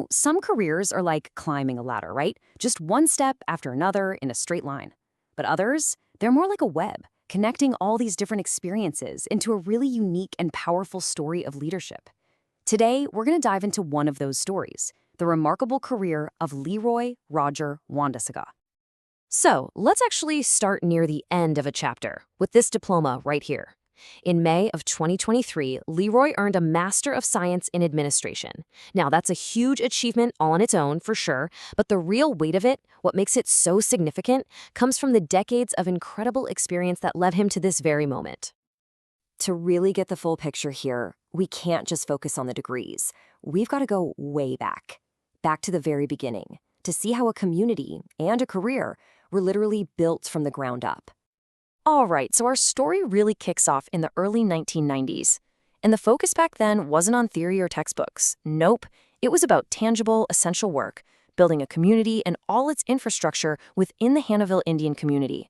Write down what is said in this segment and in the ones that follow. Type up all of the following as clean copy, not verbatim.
Some careers are like climbing a ladder, right? Just one step after another in a straight line. But others, they're more like a web, connecting all these different experiences into a really unique and powerful story of leadership. Today, we're going to dive into one of those stories, the remarkable career of Leroy Roger Wandahsega. So, let's actually start near the end of a chapter with this diploma right here. In May of 2023, Leroy earned a Master of Science in Administration. Now, that's a huge achievement all on its own, for sure, but the real weight of it, what makes it so significant, comes from the decades of incredible experience that led him to this very moment. To really get the full picture here, we can't just focus on the degrees. We've got to go way back to the very beginning, to see how a community and a career were literally built from the ground up. All right, so our story really kicks off in the early 1990s. And the focus back then wasn't on theory or textbooks. Nope, it was about tangible, essential work, building a community and all its infrastructure within the Hannahville Indian community.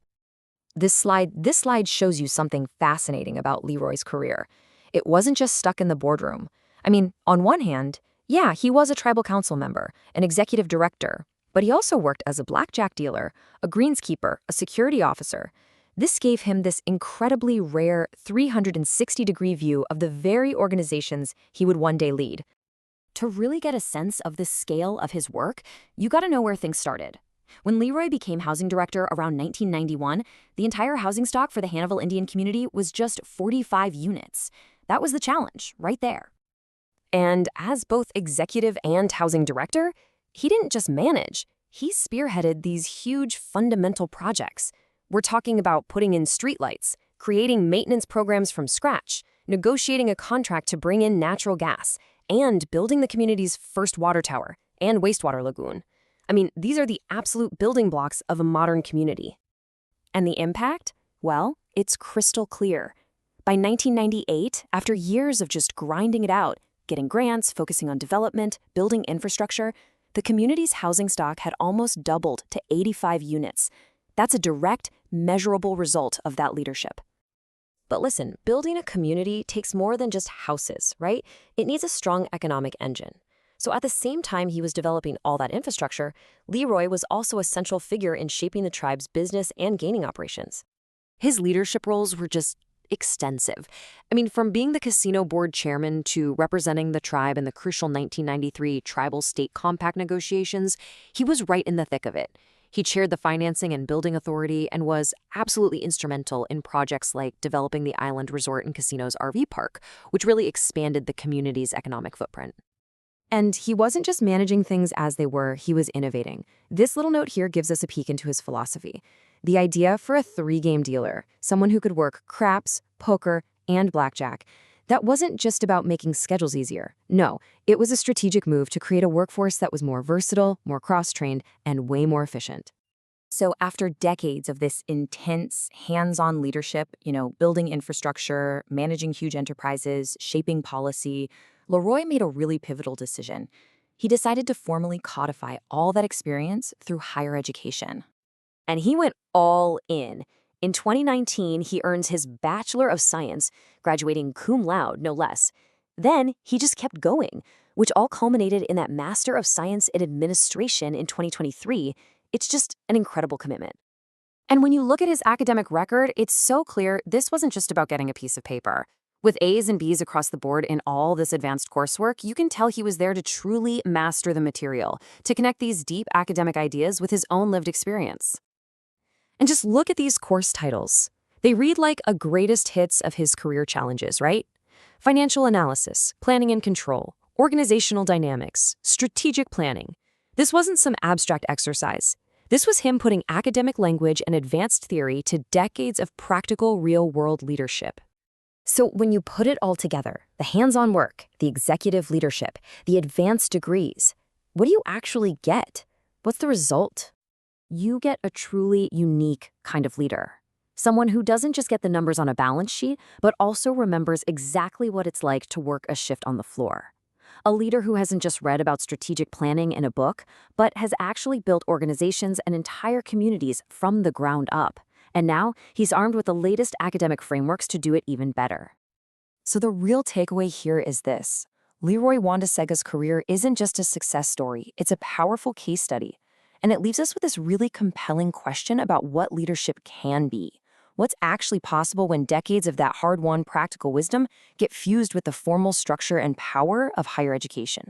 This slide shows you something fascinating about Leroy's career. It wasn't just stuck in the boardroom. I mean, on one hand, yeah, he was a tribal council member, an executive director, but he also worked as a blackjack dealer, a greenskeeper, a security officer. This gave him this incredibly rare 360-degree view of the very organizations he would one day lead. To really get a sense of the scale of his work, you gotta know where things started. When Leroy became housing director around 1991, the entire housing stock for the Hannahville Indian community was just 45 units. That was the challenge, right there. And as both executive and housing director, he didn't just manage, he spearheaded these huge fundamental projects. We're talking about putting in streetlights, creating maintenance programs from scratch, negotiating a contract to bring in natural gas, and building the community's first water tower and wastewater lagoon. I mean, these are the absolute building blocks of a modern community. And the impact? Well, it's crystal clear. By 1998, after years of just grinding it out, getting grants, focusing on development, building infrastructure, the community's housing stock had almost doubled to 85 units. That's a direct, measurable result of that leadership. But listen, building a community takes more than just houses, right? It needs a strong economic engine. So at the same time he was developing all that infrastructure, Leroy was also a central figure in shaping the tribe's business and gaming operations. His leadership roles were just extensive. I mean, from being the casino board chairman to representing the tribe in the crucial 1993 tribal state compact negotiations, he was right in the thick of it. He chaired the Financing and Building Authority and was absolutely instrumental in projects like developing the Island Resort and Casino's RV park, which really expanded the community's economic footprint. And he wasn't just managing things as they were, he was innovating. This little note here gives us a peek into his philosophy. The idea for a three-game dealer, someone who could work craps, poker, and blackjack, that wasn't just about making schedules easier. No, it was a strategic move to create a workforce that was more versatile, more cross-trained, and way more efficient. So after decades of this intense, hands-on leadership, building infrastructure, managing huge enterprises, shaping policy, Leroy made a really pivotal decision. He decided to formally codify all that experience through higher education. And he went all in. In 2019, he earns his Bachelor of Science, graduating cum laude, no less. Then he just kept going, which all culminated in that Master of Science in Administration in 2023. It's just an incredible commitment. And when you look at his academic record, it's so clear this wasn't just about getting a piece of paper. With A's and B's across the board in all this advanced coursework, you can tell he was there to truly master the material, to connect these deep academic ideas with his own lived experience. And just look at these course titles. They read like a greatest hits of his career challenges, right? Financial analysis, planning and control, organizational dynamics, strategic planning. This wasn't some abstract exercise. This was him putting academic language and advanced theory to decades of practical, real-world leadership. So when you put it all together, the hands-on work, the executive leadership, the advanced degrees, what do you actually get? What's the result? You get a truly unique kind of leader. Someone who doesn't just get the numbers on a balance sheet, but also remembers exactly what it's like to work a shift on the floor. A leader who hasn't just read about strategic planning in a book, but has actually built organizations and entire communities from the ground up. And now he's armed with the latest academic frameworks to do it even better. So the real takeaway here is this. Leroy Wandasega's career isn't just a success story, it's a powerful case study. And it leaves us with this really compelling question about what leadership can be. What's actually possible when decades of that hard-won practical wisdom get fused with the formal structure and power of higher education?